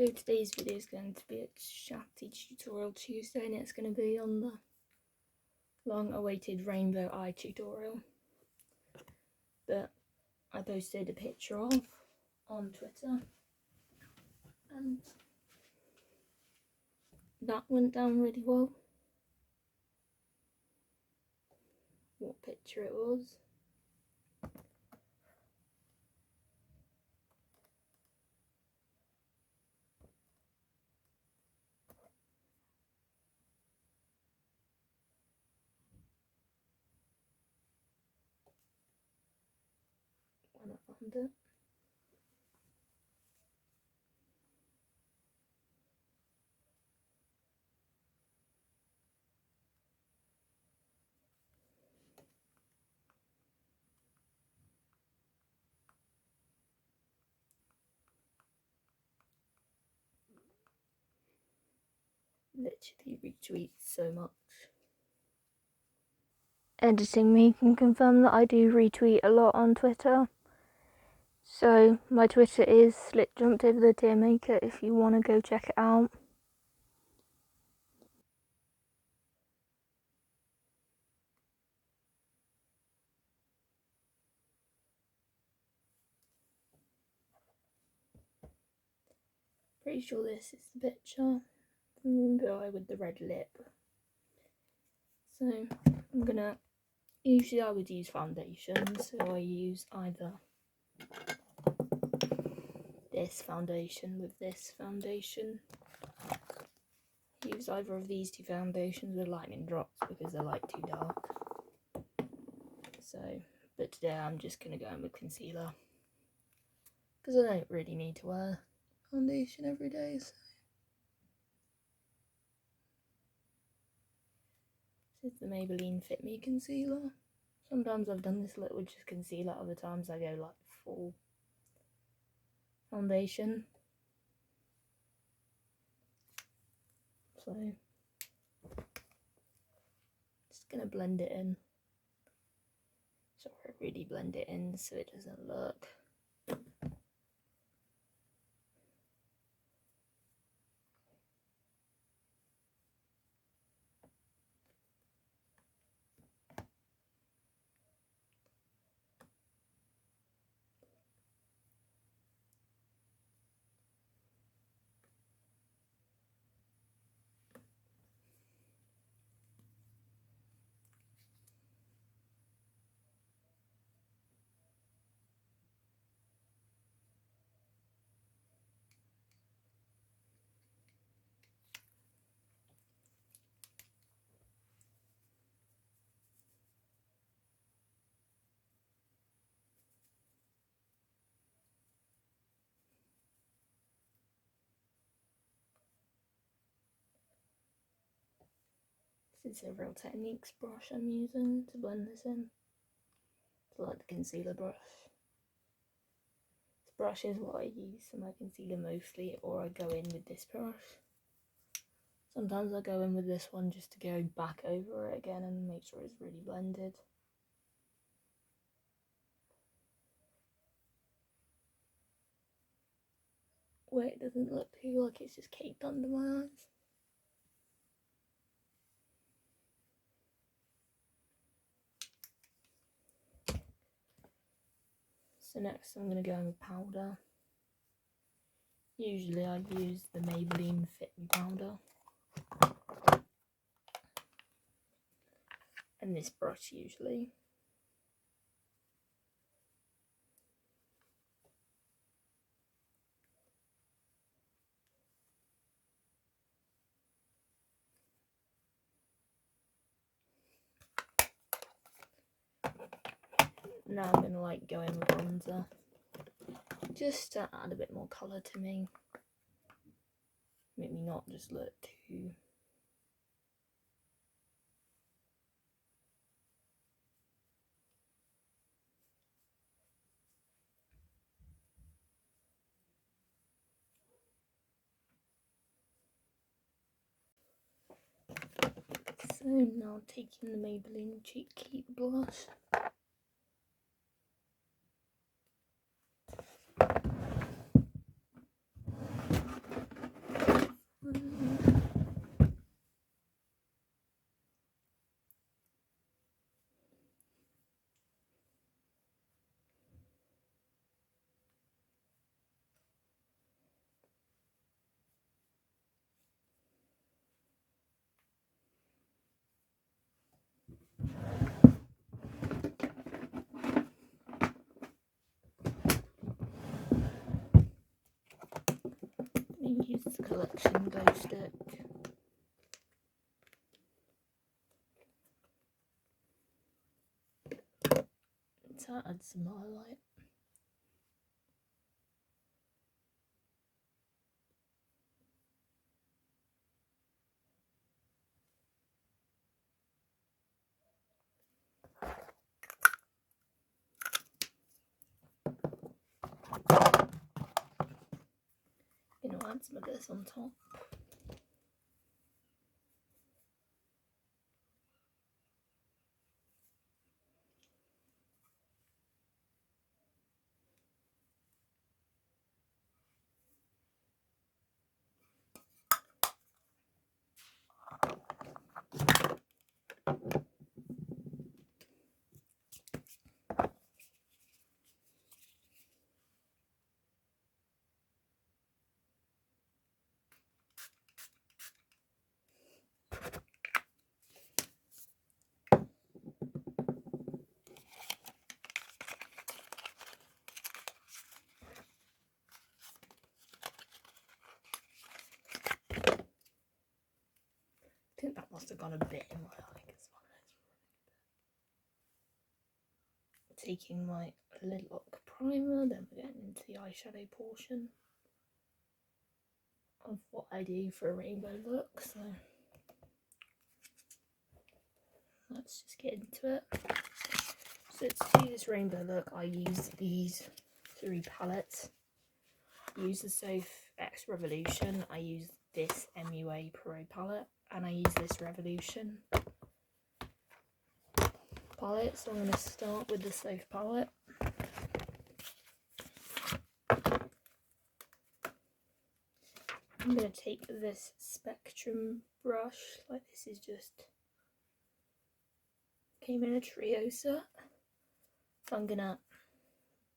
So today's video is going to be a chatty tutorial Tuesday, and it's going to be on the long-awaited rainbow eye tutorial that I posted a picture of on Twitter, and that went down really well. What picture it was? When I found it. Literally retweet so much. Editing me can confirm that I do retweet a lot on Twitter. So my Twitter is slitjumped the tier maker if you want to go check it out. Pretty sure this is the picture. The guy with the red lip. So I'm gonna, usually I would use foundation, so I use either this foundation with this foundation. I use either of these two foundations with lightning drops because they're like too dark. So, but today I'm just gonna go in with concealer because I don't really need to wear foundation every day. So. This is the Maybelline Fit Me concealer. Sometimes I've done this look with just concealer, other times I go like full foundation. So, just gonna blend it in. So I really blend it in so it doesn't look This is a Real Techniques brush I'm using to blend this in. It's like the concealer brush. This brush is what I use for my concealer mostly, or I go in with this brush. Sometimes I go in with this one just to go back over it again and make sure it's really blended. Where it doesn't look too like it's just caked under my eyes. So next I'm going to go in with powder. Usually I use the Maybelline Fit Me powder. And this brush usually. Now I'm going to like go in with bronzer. Just to add a bit more colour to me. Make me not just look too... So now taking the Maybelline Cheek Keep blush. use the collection glow stick. To add some highlight. Add some of this on top. I think that must have gone a bit in my eye. Taking my lid lock primer, then we're getting into the eyeshadow portion of what I do for a rainbow look. So let's just get into it. So to do this rainbow look, I use these 3 palettes. I use the Soph X Revolution, I use this MUA Pro palette, and I use this Revolution palette. So I'm going to start with the Soph palette. I'm going to take this Spectrum brush, like this is just came in a trio set. So I'm going to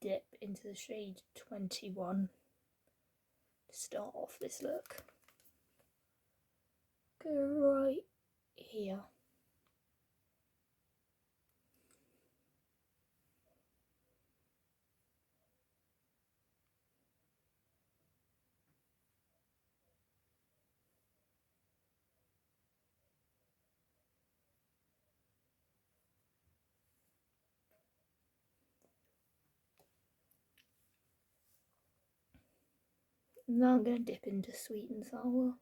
dip into the shade 21 to start off this look. Go right here. Now I'm going to dip into Sweet and Sour,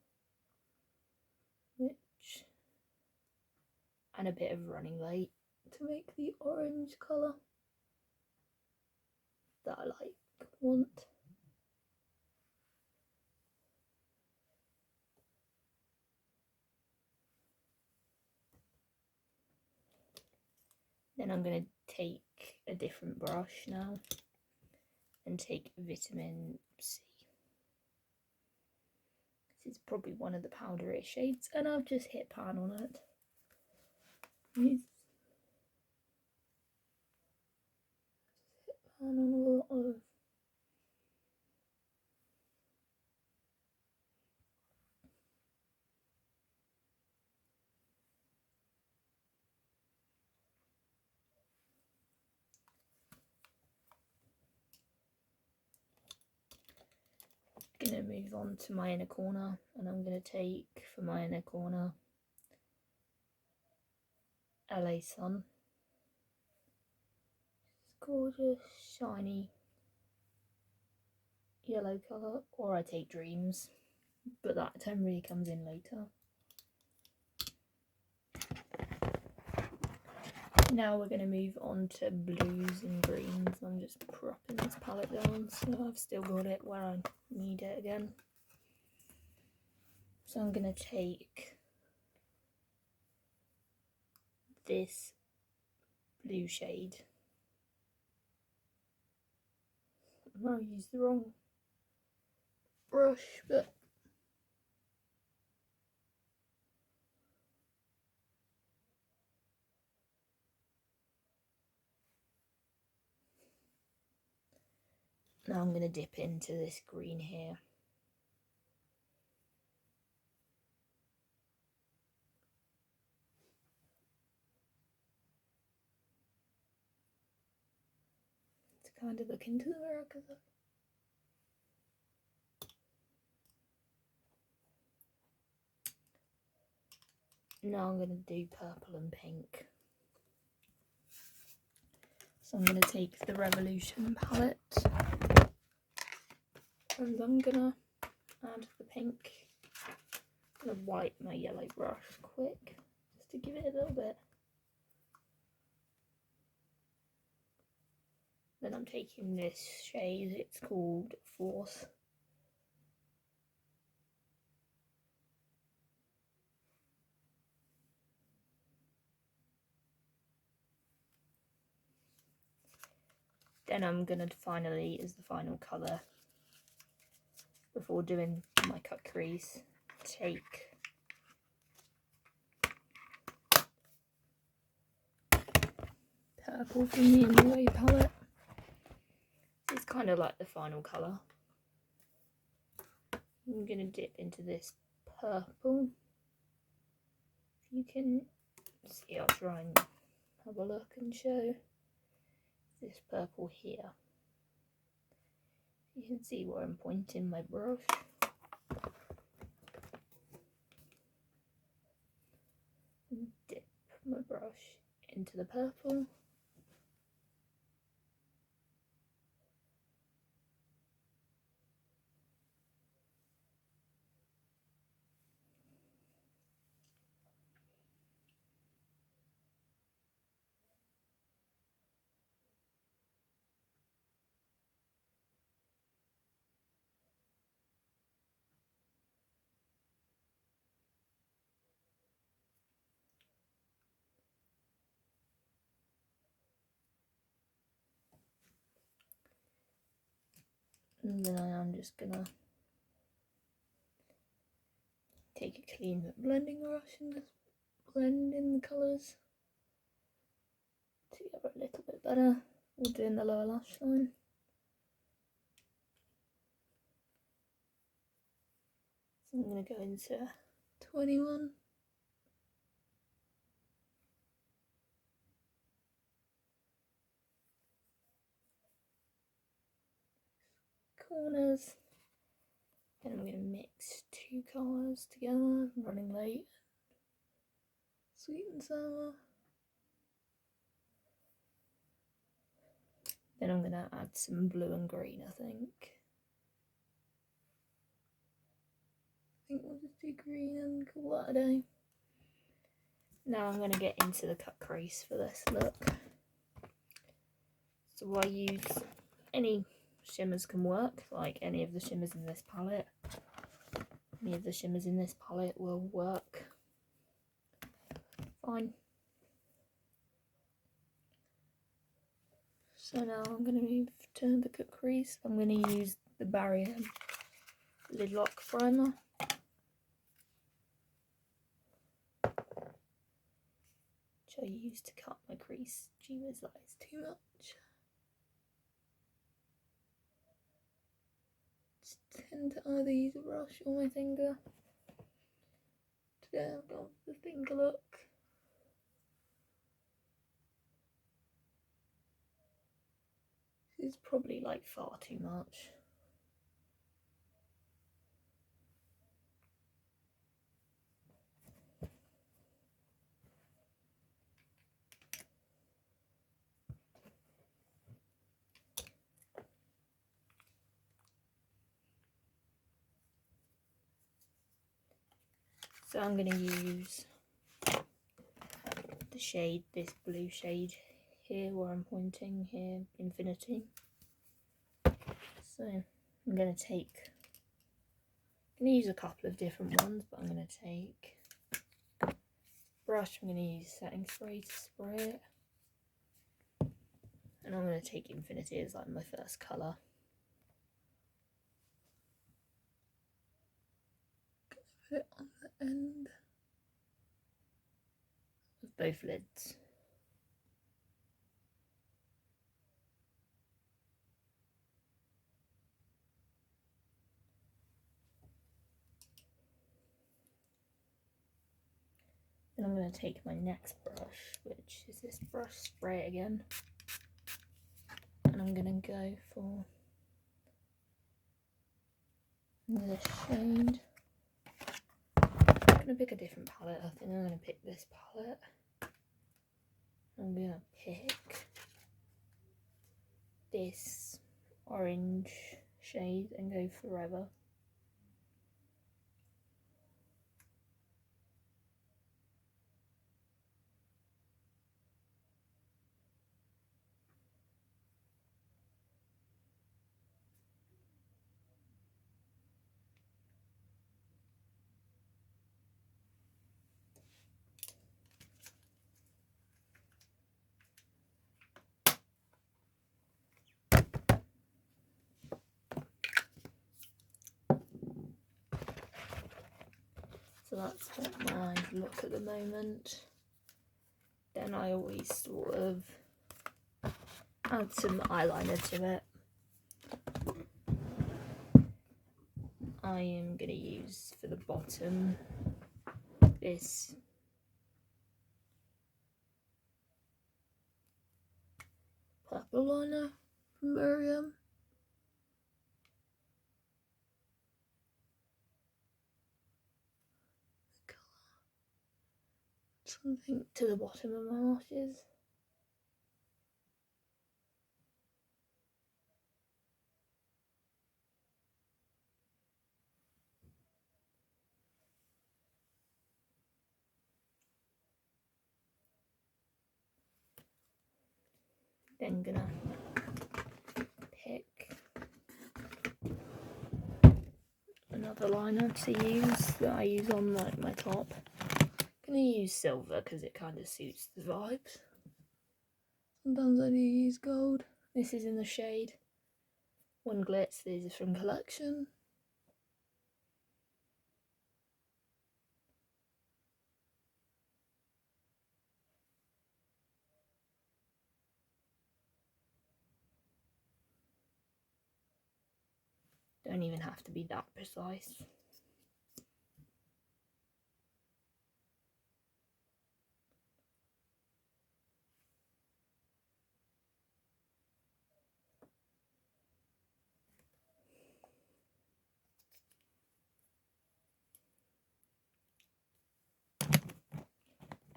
and a bit of Running Late to make the orange colour that I want. Then I'm going to take a different brush now and take Vitamin C. This is probably one of the powdery shades, and I've just hit pan on it. Hit pan on a lot of going to move on to my inner corner, and I'm going to take for my inner corner LA Sun. It's gorgeous, shiny yellow colour, or I take Dreams, but that generally comes in later. Now we're going to move on to blues and greens. I'm just propping this palette down so I've still got it where I need it again. So I'm going to take this blue shade. I used the wrong brush, but now I'm going to dip into this green here. To kind of look into the mirror, because Now I'm going to do purple and pink. So I'm going to take the Revolution palette and I'm going to add the pink. I'm going to wipe my yellow brush quick just to give it a little bit. Then I'm taking this shade, it's called Force. Then I'm going to finally, as the final colour, before doing my cut crease, take purple from the In The Way palette. It's kind of like the final colour. I'm going to dip into this purple. If you can see, I'll try and have a look and show this purple here. You can see where I'm pointing my brush. And dip my brush into the purple. And then I am just gonna take a clean blending brush and just blend in the colours together a little bit better. We're doing the lower lash line. So I'm gonna go into 21. Corners. And I'm going to mix two colours together. Running Late, Sweet and Sour. Then I'm going to add some blue and green, I think. We'll just do green and call that a day. Now I'm going to get into the cut crease for this look. So I use any shimmers can work, like any of the shimmers in this palette. Any of the shimmers in this palette will work fine. So now I'm going to move to the cut crease. I'm going to use the Barrier Lid Lock Primer. Which I use to cut my crease. Gee whiz, that is too much. Just tend to either use a brush or my finger. Today I've got the finger look. This is probably like far too much. So I'm going to use the shade, this blue shade here where I'm pointing here, Infinity. So I'm going to use a couple of different ones, but I'm going to take brush, I'm going to use setting spray to spray it. And I'm going to take Infinity as like my first colour. Put it on the end of both lids. Then I'm going to take my next brush, which is this brush, spray it again. And I'm going to go for this shade. I'm going to pick a different palette. I think I'm going to pick this palette. I'm going to pick this orange shade and go Forever. So that's what my eyes look at the moment. Then I always sort of add some eyeliner to it. I am going to use for the bottom this purple liner from Miriam. Something to the bottom of my lashes. Then gonna pick another liner to use that I use on like my top. Gonna use silver because it kind of suits the vibes. Sometimes I do use gold. This is in the shade One Glitz. These are from Collection. Don't even have to be that precise.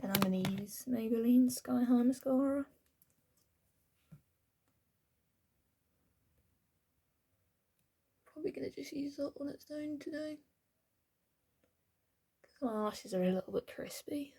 Then I'm going to use Maybelline Sky High Mascara. Probably going to just use that on its own today, because my lashes are a little bit crispy.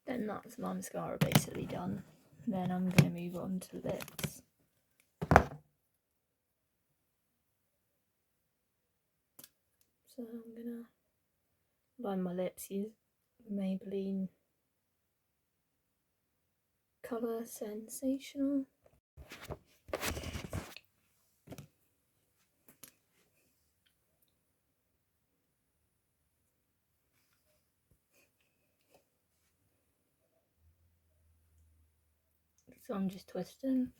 Then that's my mascara basically done. Then I'm going to move on to lips. So I'm going to line my lips, use Maybelline Colour Sensational. So I'm just twisting.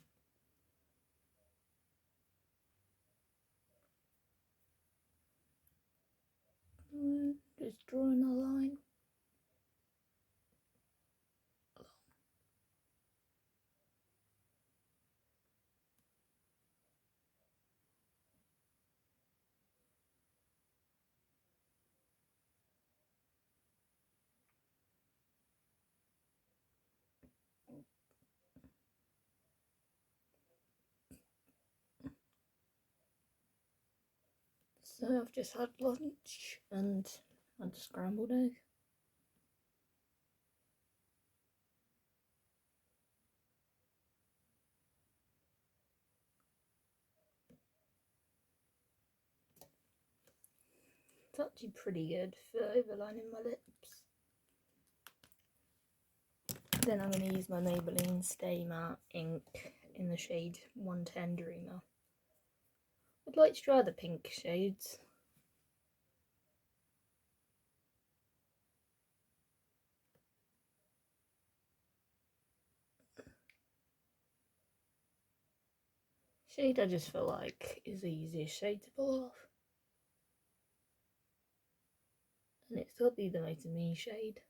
Just drawing a line. So I've just had lunch and had a scrambled egg. It's actually pretty good for overlining my lips. Then I'm going to use my Maybelline Stay Matte ink in the shade 110 Dreamer. I'd like to try the pink shades. Shade I just feel like is the easiest shade to pull off. And it's got to be the most me shade.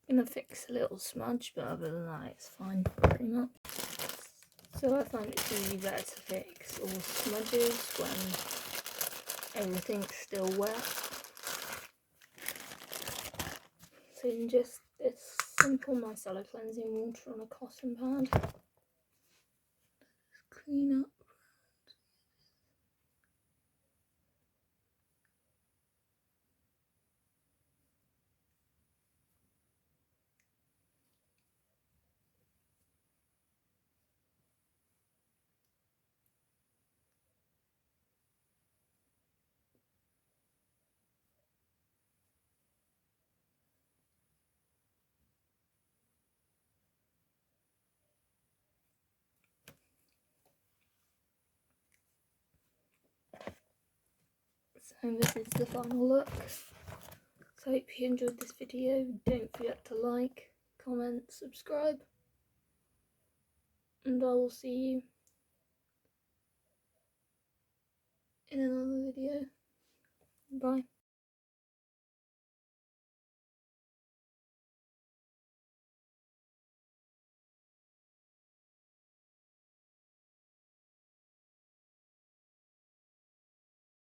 I'm going to fix a little smudge, but other than that it's fine pretty much. So I find it's really better to fix all smudges when everything's still wet. So you can just this simple micellar cleansing water on a cotton pad. Just clean up. So this is the final look. So I hope you enjoyed this video. Don't forget to like, comment, subscribe, and I will see you in another video. Bye.